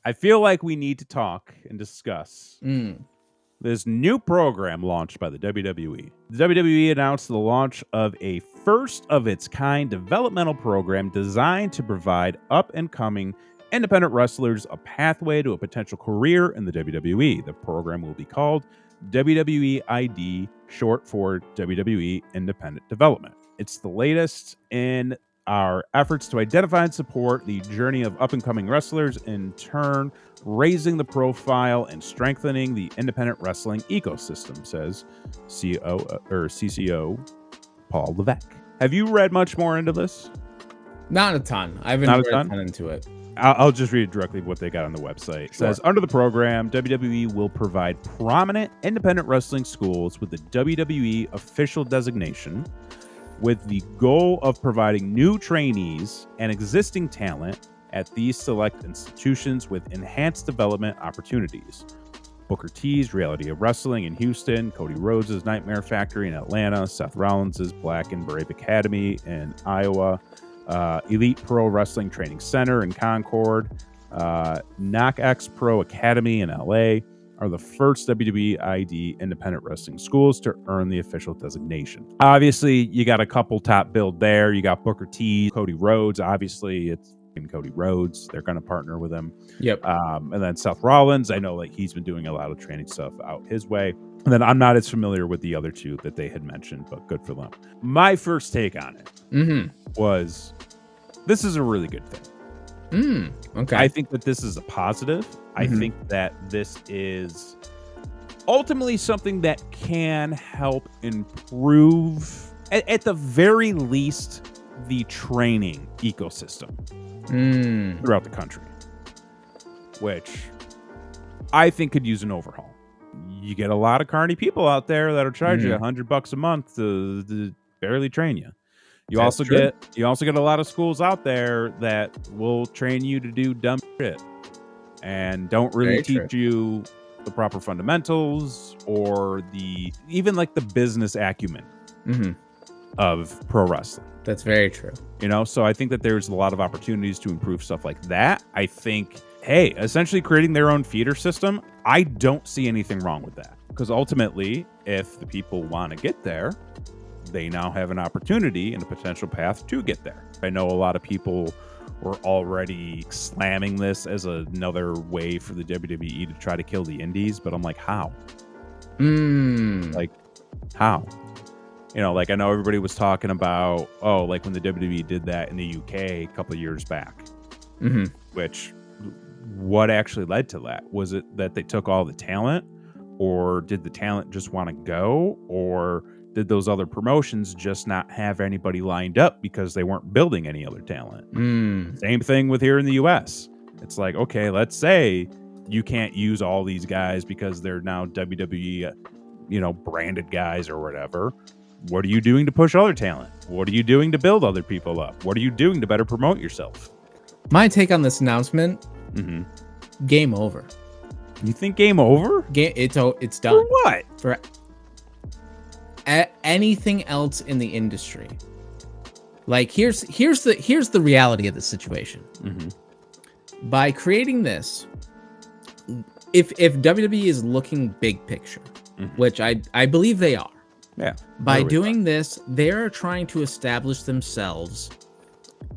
I feel like we need to talk and discuss this new program launched by the WWE. The WWE announced the launch of a first-of-its-kind developmental program designed to provide up-and-coming independent wrestlers a pathway to a potential career in the WWE. The program will be called WWE ID, short for WWE Independent Development. It's the latest in our efforts to identify and support the journey of up-and-coming wrestlers, in turn raising the profile and strengthening the independent wrestling ecosystem, says CCO Paul Levesque. Have you read much more into this? Not a ton. I haven't read a ton into it. I'll just read directly what they got on the website. It says, under the program, WWE will provide prominent independent wrestling schools with the WWE official designation, with the goal of providing new trainees and existing talent at these select institutions with enhanced development opportunities. Booker T's Reality of Wrestling in Houston, Cody Rhodes' Nightmare Factory in Atlanta, Seth Rollins' Black and Brave Academy in Iowa, Elite Pro Wrestling Training Center in Concord, KnockX Pro Academy in LA are the first WWE ID independent wrestling schools to earn the official designation. Obviously, you got a couple top billed there. You got Booker T, Cody Rhodes. Obviously, it's Cody Rhodes. They're going to partner with him. Yep. And then Seth Rollins. I know like he's been doing a lot of training stuff out his way. And then I'm not as familiar with the other two that they had mentioned, but good for them. My first take on it was, this is a really good thing. Okay. I think that this is a positive. I think that this is ultimately something that can help improve, at the very least, the training ecosystem throughout the country, which I think could use an overhaul. You get a lot of carny people out there that'll charge you $100 a month to barely train you. You also get a lot of schools out there that will train you to do dumb shit and don't really teach you the proper fundamentals or even like the business acumen of pro wrestling. That's very true. You know, so I think that there's a lot of opportunities to improve stuff like that. I think, hey, essentially creating their own feeder system, I don't see anything wrong with that. Because ultimately, if the people want to get there, they now have an opportunity and a potential path to get there. I know a lot of people were already slamming this as another way for the WWE to try to kill the indies, but I'm like, how? Like, how? You know, like I know everybody was talking about, like when the WWE did that in the UK a couple of years back, which what actually led to that? Was it that they took all the talent, or did the talent just want to go, or did those other promotions just not have anybody lined up because they weren't building any other talent? Same thing with here in the US. It's like, okay, let's say you can't use all these guys because they're now WWE, branded guys or whatever. What are you doing to push other talent? What are you doing to build other people up? What are you doing to better promote yourself? My take on this announcement, game over. You think game over? It's done. For what? For anything else in the industry. Like here's the reality of the situation. By creating this, if WWE is looking big picture, which I believe they are, by doing this, they're trying to establish themselves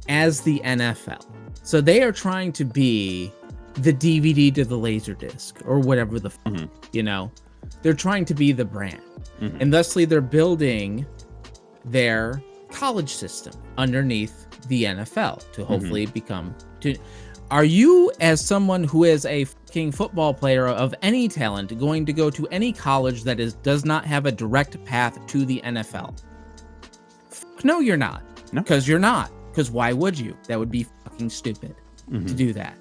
as the NFL. So they are trying to be the DVD to the Laserdisc or whatever they're trying to be the brand. And thusly they're building their college system underneath the NFL to hopefully become Are you, as someone who is a fucking football player of any talent, going to go to any college that does not have a direct path to the NFL? No, you're not. Because you're not. Because why would you? That would be fucking stupid to do that.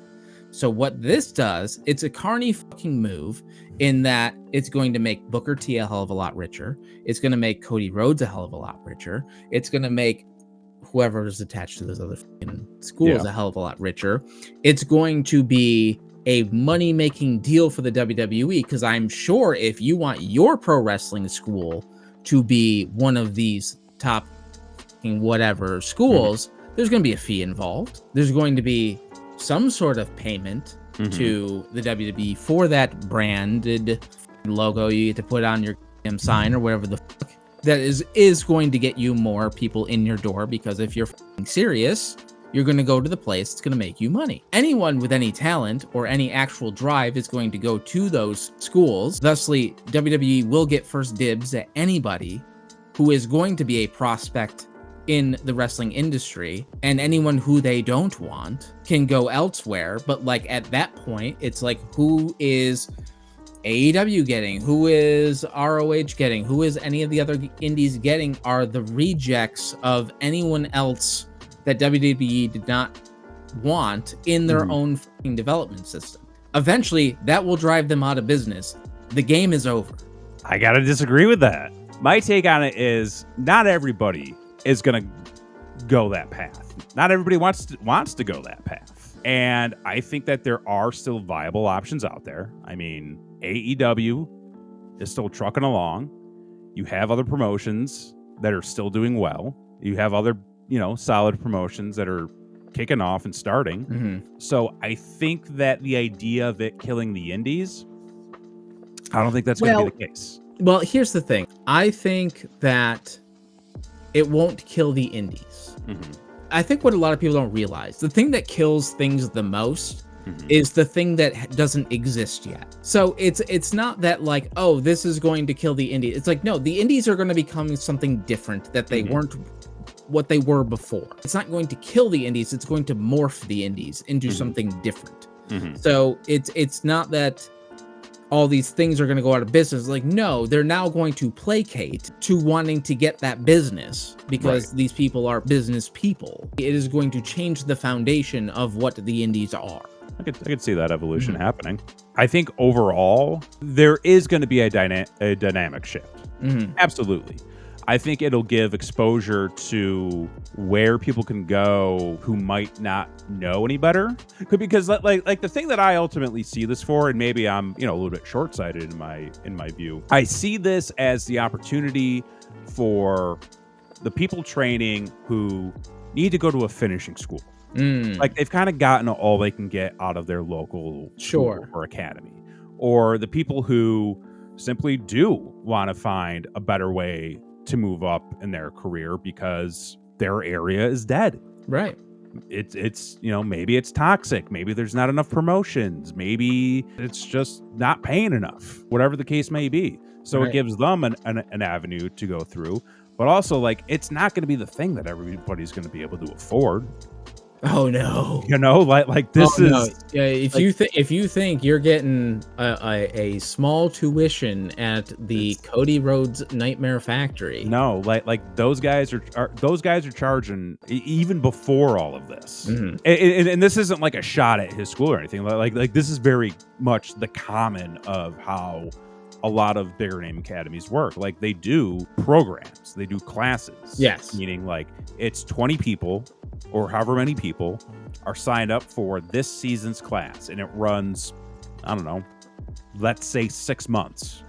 So what this does, it's a carny fucking move in that it's going to make Booker T a hell of a lot richer. It's going to make Cody Rhodes a hell of a lot richer. It's going to make whoever is attached to those other schools a hell of a lot richer. It's going to be a money-making deal for the WWE, because I'm sure if you want your pro wrestling school to be one of these top whatever schools, there's going to be a fee involved. There's going to be some sort of payment to the WWE for that branded logo you get to put on your damn sign or whatever the fuck. That is going to get you more people in your door, because if you're serious, you're going to go to the place that's going to make you money. Anyone with any talent or any actual drive is going to go to those schools. Thusly, WWE will get first dibs at anybody who is going to be a prospect in the wrestling industry, and anyone who they don't want can go elsewhere. But like at that point, it's like, who is AEW getting? Who is ROH getting? Who is any of the other indies getting? Are the rejects of anyone else that WWE did not want in their own fucking development system. Eventually, that will drive them out of business. The game is over. I gotta disagree with that. My take on it is not everybody is gonna go that path. Not everybody wants to go that path. And I think that there are still viable options out there. I mean, AEW is still trucking along. You have other promotions that are still doing well. You have other, solid promotions that are kicking off and starting. So I think that the idea of it killing the indies, I don't think that's going to be the case. Well, here's the thing. I think that it won't kill the indies. I think what a lot of people don't realize, the thing that kills things the most is the thing that doesn't exist yet. So it's not that like, oh, this is going to kill the indies. It's like, no, the indies are going to become something different that they weren't what they were before. It's not going to kill the indies. It's going to morph the indies into something different. So it's not that all these things are going to go out of business. Like, no, they're now going to placate to wanting to get that business because these people are business people. It is going to change the foundation of what the indies are. I could see that evolution happening. I think overall, there is going to be a dynamic shift. Absolutely. I think it'll give exposure to where people can go who might not know any better. Because like the thing that I ultimately see this for, and maybe I'm a little bit short-sighted in my view, I see this as the opportunity for the people training who need to go to a finishing school. Like they've kind of gotten all they can get out of their local school or academy, or the people who simply do want to find a better way to move up in their career because their area is dead. Right. It's maybe it's toxic. Maybe there's not enough promotions. Maybe it's just not paying enough, whatever the case may be. So it gives them an avenue to go through, but also like, it's not going to be the thing that everybody's going to be able to afford. Oh no! Like this is. No. Yeah, if you think you're getting a small tuition at the Cody Rhodes Nightmare Factory, no, like those guys are charging even before all of this, and this isn't like a shot at his school or anything. Like this is very much the common of how a lot of bigger name academies work. Like they do programs, they do classes. Yes, meaning like it's 20 people. Or however many people are signed up for this season's class, and it runs, I don't know, let's say 6 months,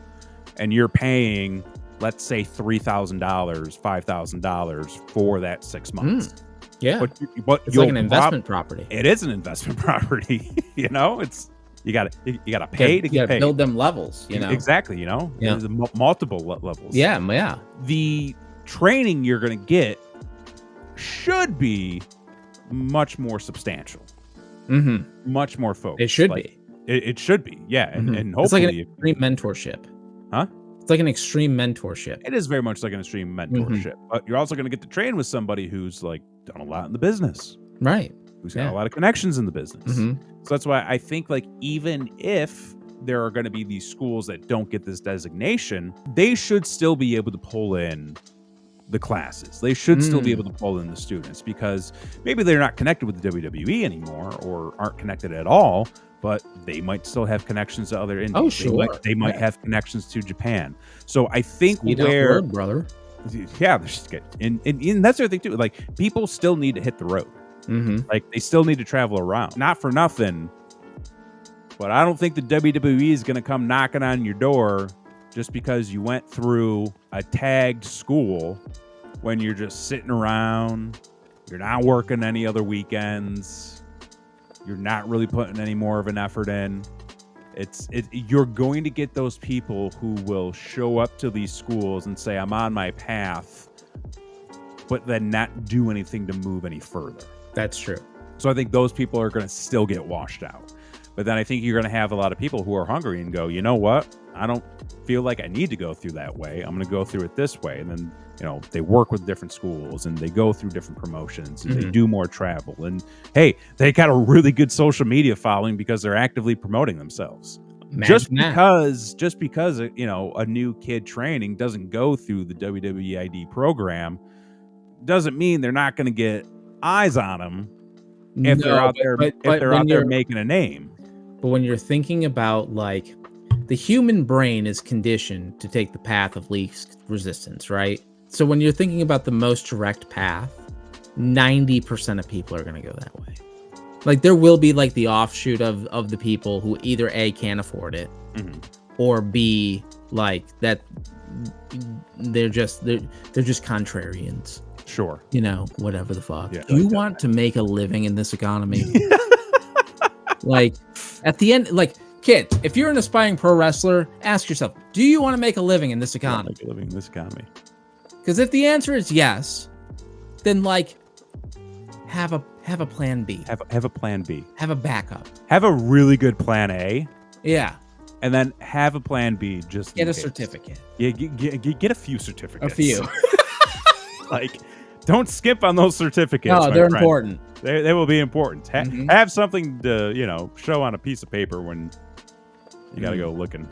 and you're paying, let's say $3,000, $5,000 for that 6 months. Yeah, but it's like an investment property. It is an investment property. It's you gotta pay to get paid. Build them levels. Exactly. There's multiple levels. Yeah. The training you're gonna get should be much more substantial, much more focused. It should be. It should be, yeah. And hopefully, it's like an extreme mentorship. Huh? It's like an extreme mentorship. It is very much like an extreme mentorship, but you're also going to get to train with somebody who's like done a lot in the business, right? Who's got a lot of connections in the business. So that's why I think like even if there are going to be these schools that don't get this designation, they should still be able to pull in the classes. They should still be able to pull in the students because maybe they're not connected with the WWE anymore or aren't connected at all, but they might still have connections to other indies. Oh, sure. They might have connections to Japan. So I think brother. Yeah, and that's the other thing too. Like people still need to hit the road. Like they still need to travel around. Not for nothing, but I don't think the WWE is going to come knocking on your door just because you went through a tagged school when you're just sitting around, you're not working any other weekends, You're not really putting any more of an effort in. You're going to get those people who will show up to these schools and say, I'm on my path, but then not do anything to move any further. That's true. So I think those people are going to still get washed out. But then I think you're going to have a lot of people who are hungry and go, you know what? I don't feel like I need to go through that way. I'm going to go through it this way. And then, they work with different schools and they go through different promotions and they do more travel. And hey, they got a really good social media following because they're actively promoting themselves. Just because a new kid training doesn't go through the WWE ID program doesn't mean they're not going to get eyes on them if they're out there making a name. But when you're thinking about, like, the human brain is conditioned to take the path of least resistance, right? So when you're thinking about the most direct path, 90% of people are going to go that way. Like, there will be, like, the offshoot of the people who either A, can't afford it, or B, like, that they're just contrarians. Sure. Whatever the fuck. Yeah, Do you want to make a living in this economy? Like, at the end, like, kids, if you're an aspiring pro wrestler, ask yourself, do you want to make a living in this economy? Because if the answer is yes, then, like, have a plan B. Have a plan B. Have a backup. Have a really good plan A. Yeah. And then have a plan B. Just get a certificate. Yeah, get a few certificates. A few. Like, don't skip on those certificates. No, they're important. They will be important. Have something to show on a piece of paper when you got to go looking